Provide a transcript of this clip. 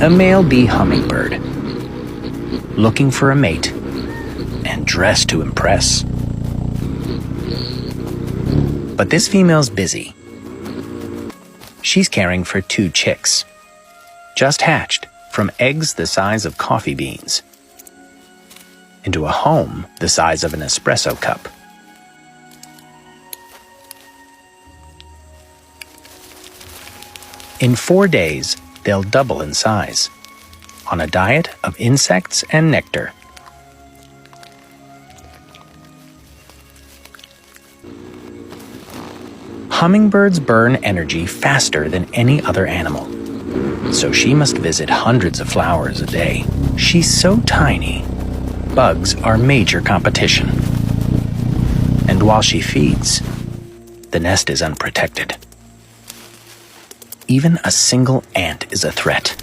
A male bee hummingbird, looking for a mate and dressed to impress. But this female's busy. She's caring for 2 chicks, just hatched from eggs the size of coffee beans into a home the size of an espresso cup. In 4 days, they'll double in size, on a diet of insects and nectar. Hummingbirds burn energy faster than any other animal, so she must visit hundreds of flowers a day. She's so tiny, bugs are major competition. And while she feeds, the nest is unprotected. Even a single ant is a threat.